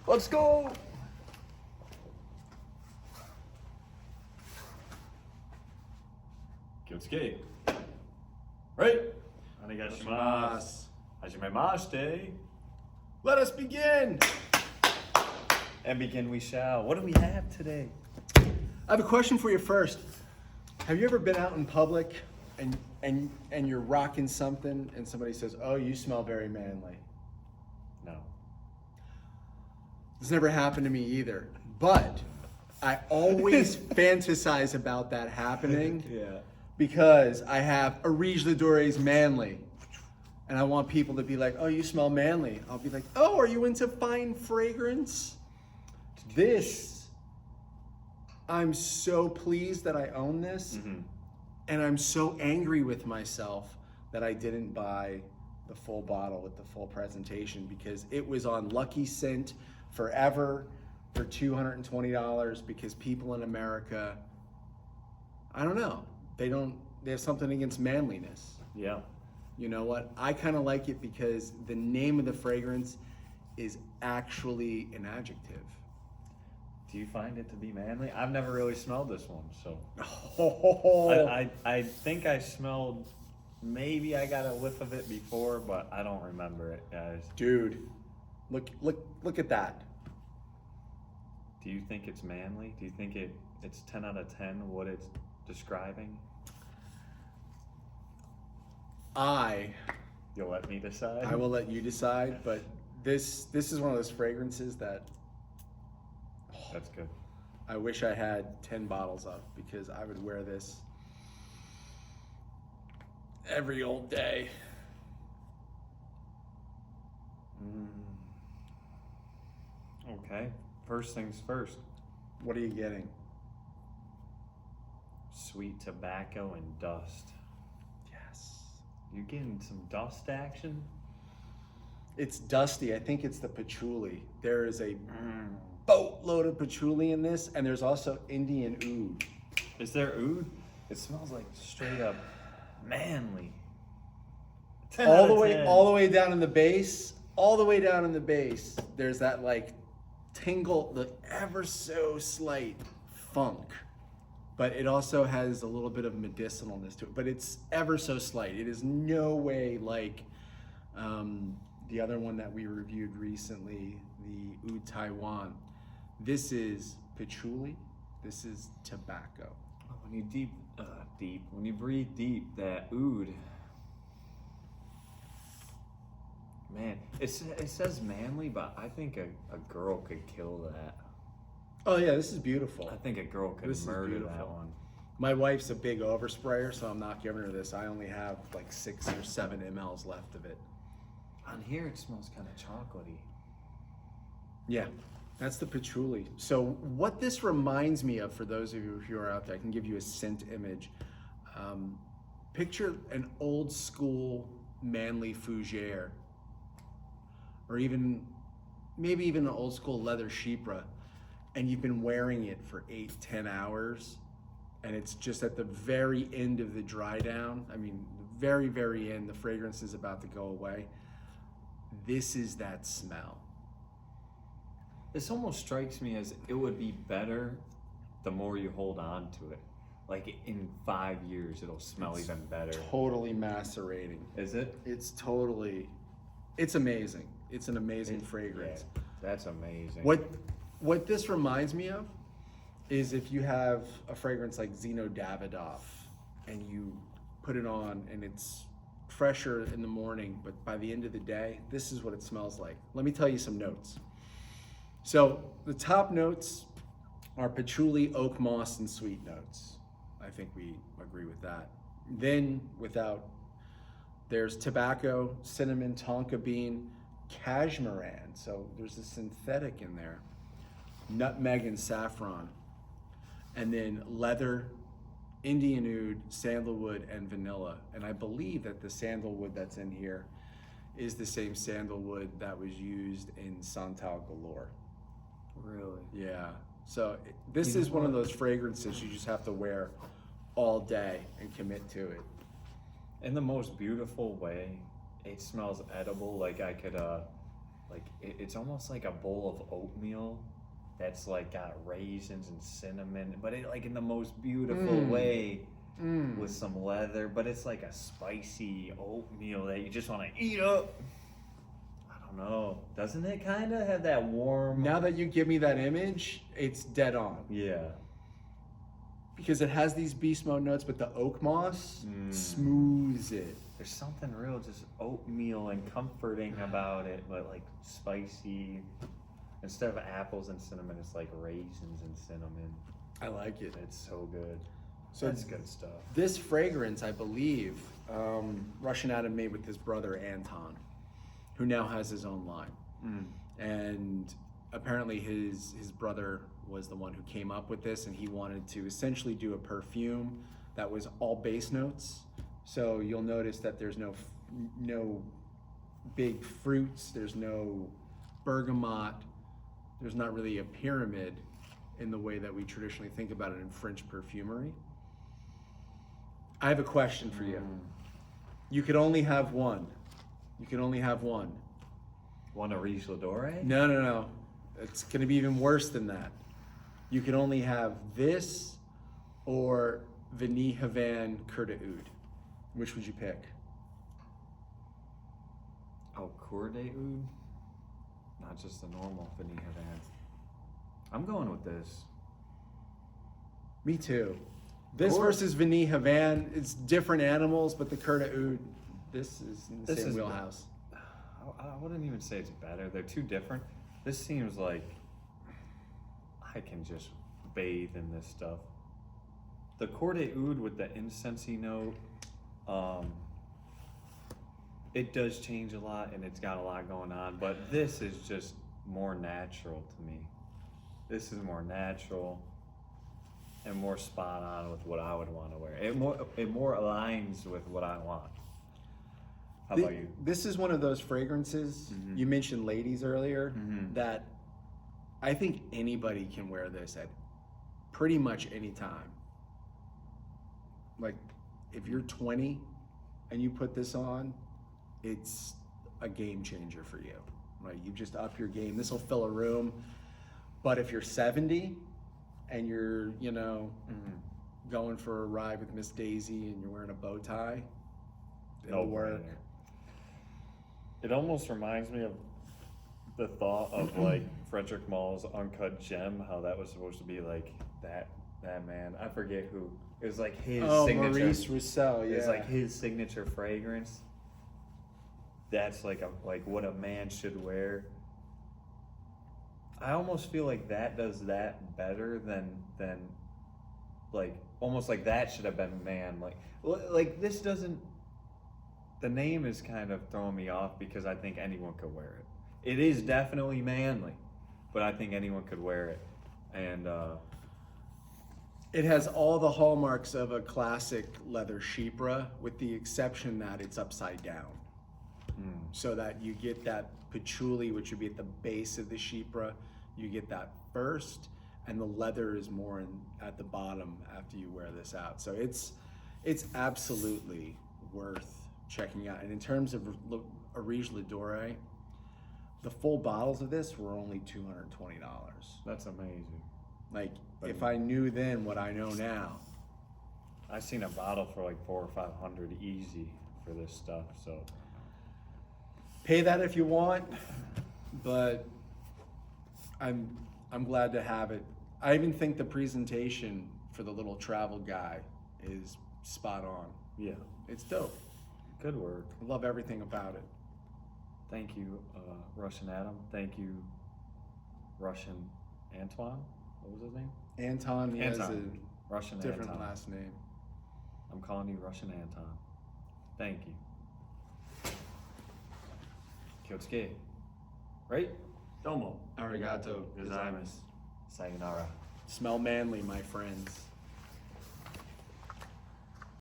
Let's go! Kyosuke. Right? Onegaishimasu. Hajimemashite. Let us begin! And begin we shall. What do we have today? I have a question for you first. Have you ever been out in public and you're rocking something and somebody says, "Oh, you smell very manly"? No. This never happened to me either, but I always fantasize about that happening. Yeah. Because I have Areej Le Dore's manly. And I want people to be like, "Oh, you smell manly." I'll be like, "Oh, are you into fine fragrance?" This, I'm so pleased that I own this. Mm-hmm. And I'm so angry with myself that I didn't buy the full bottle with the full presentation, because it was on Lucky Scent forever for $220, because people in America, I don't know, they have something against manliness. Yeah. You know what? I kind of like it because the name of the fragrance is actually an adjective. Do you find it to be manly? I've never really smelled this one, so. Oh. I think I smelled, maybe I got a whiff of it before, but I don't remember it, guys. Dude, look at that. Do you think it's manly? Do you think it's 10 out of 10 what it's describing? You'll let me decide? I will let you decide, but this is one of those fragrances that That's good. I wish I had 10 bottles of, because I would wear this every old day. Okay, first things first. What are you getting? Sweet tobacco and dust. Yes. You getting some dust action? It's dusty. I think it's the patchouli. There is a boatload of patchouli in this, and there's also Indian oud. Is there oud? It smells like straight up manly. 10 out All of the way 10. all the way down in the base, there's that like tingle, the ever so slight funk. But it also has a little bit of medicinalness to it, but it's ever so slight. It is no way like the other one that we reviewed recently, the Oud Taiwan. This is patchouli. This is tobacco. When you when you breathe deep, that oud, man, it says manly, but I think a girl could kill that. Oh yeah, this is beautiful. I think a girl could This is murder that beautiful. one. My wife's a big oversprayer, so I'm not giving her this. I only have like 6 or 7 mLs left of it. On here, it smells kind of chocolatey. Yeah, that's the patchouli. So what this reminds me of, for those of you who are out there, I can give you a scent image. Picture an old school manly fougere, or maybe even an old school leather chypre, and you've been wearing it for 8-10 hours, and it's just at the very end of the dry down. I mean, the very, very end, the fragrance is about to go away. This is that smell. This almost strikes me as it would be better the more you hold on to it. Like in 5 years, it'll smell even better. Totally macerating. Is it? It's amazing. It's an amazing fragrance. Yeah, that's amazing. What this reminds me of is if you have a fragrance like Zino Davidoff and you put it on and it's fresher in the morning, but by the end of the day, this is what it smells like. Let me tell you some notes. So the top notes are patchouli, oak moss, and sweet notes. I think we agree with that. Then there's tobacco, cinnamon, tonka bean, cashmeran. So there's a synthetic in there. Nutmeg and saffron. And then leather, Indian oud, sandalwood, and vanilla. And I believe that the sandalwood that's in here is the same sandalwood that was used in Santal Galore. Really? Yeah. So this is one of those fragrances you just have to wear all day and commit to it. In the most beautiful way. It smells edible. Like I could like it's almost like a bowl of oatmeal that's like got raisins and cinnamon, but it like in the most beautiful way with some leather, but it's like a spicy oatmeal that you just want to eat up. I don't know. Doesn't it kind of have that warm? Now that you give me that image, it's dead on. Yeah. Because it has these beast mode notes, but the oak moss smooths it. There's something real just oatmeal and comforting about it, but like spicy. Instead of apples and cinnamon, it's like raisins and cinnamon. I like it. It's so good. So that's good stuff. This fragrance, I believe, Russian Adam made with his brother Anton, who now has his own line. And apparently his brother was the one who came up with this, and he wanted to essentially do a perfume that was all base notes. So you'll notice that there's no big fruits, there's no bergamot, there's not really a pyramid in the way that we traditionally think about it in French perfumery. I have a question for you. You could only have one. You can only have one. One Areej Le Dore? No. It's going to be even worse than that. You can only have this or Vanille Havan Kurda Oud. Which would you pick? Oh, Kurda Oud? Not just the normal Vanille Havan. I'm going with this. Me too. This versus Vanille Havan, it's different animals, but the Kurda Oud, this is in the same wheelhouse. I wouldn't even say it's better. They're too different. This seems like I can just bathe in this stuff. The Kurda Oud with the incensey note, it does change a lot and it's got a lot going on, but this is just more natural to me. This is more natural and more spot on with what I would want to wear. It more aligns with what I want. How about you? This is one of those fragrances, you mentioned ladies earlier, that I think anybody can wear this at pretty much any time. Like, if you're 20 and you put this on, it's a game changer for you, right? You just up your game. This will fill a room. But if you're 70 and you're, going for a ride with Miss Daisy and you're wearing a bow tie, it'll work. It almost reminds me of the thought of like Frederick Maul's Uncut Gem, how that was supposed to be like that man. I forget who. It was like his signature. Maurice Rousseau, yeah. It's like his signature fragrance. That's like what a man should wear. I almost feel like that does that better than like almost like that should have been man. Like this doesn't. The name is kind of throwing me off because I think anyone could wear it. It is definitely manly, but I think anyone could wear it, and it has all the hallmarks of a classic leather chypre, with the exception that it's upside down. So that you get that patchouli, which would be at the base of the chypre, you get that first, and the leather is more at the bottom after you wear this out. So it's absolutely worth checking out. And in terms of Areej Le Dore, the full bottles of this were only $220. that's amazing. Like, if I knew then what I know now. I've seen a bottle for like $400 or $500 easy for this stuff. So pay that if you want, but I'm glad to have it. I even think the presentation for the little travel guy is spot on. Yeah, It's dope. good work. I love everything about it. Thank you, Russian Adam. Thank you, Russian Antoine. What was his name? Anton, he has a Russian different Anton. last name. I'm calling you Russian Anton. Thank you. Kyotsuke. Right? Domo. Arigato Gozaimasu. Sayonara. Smell manly, my friends.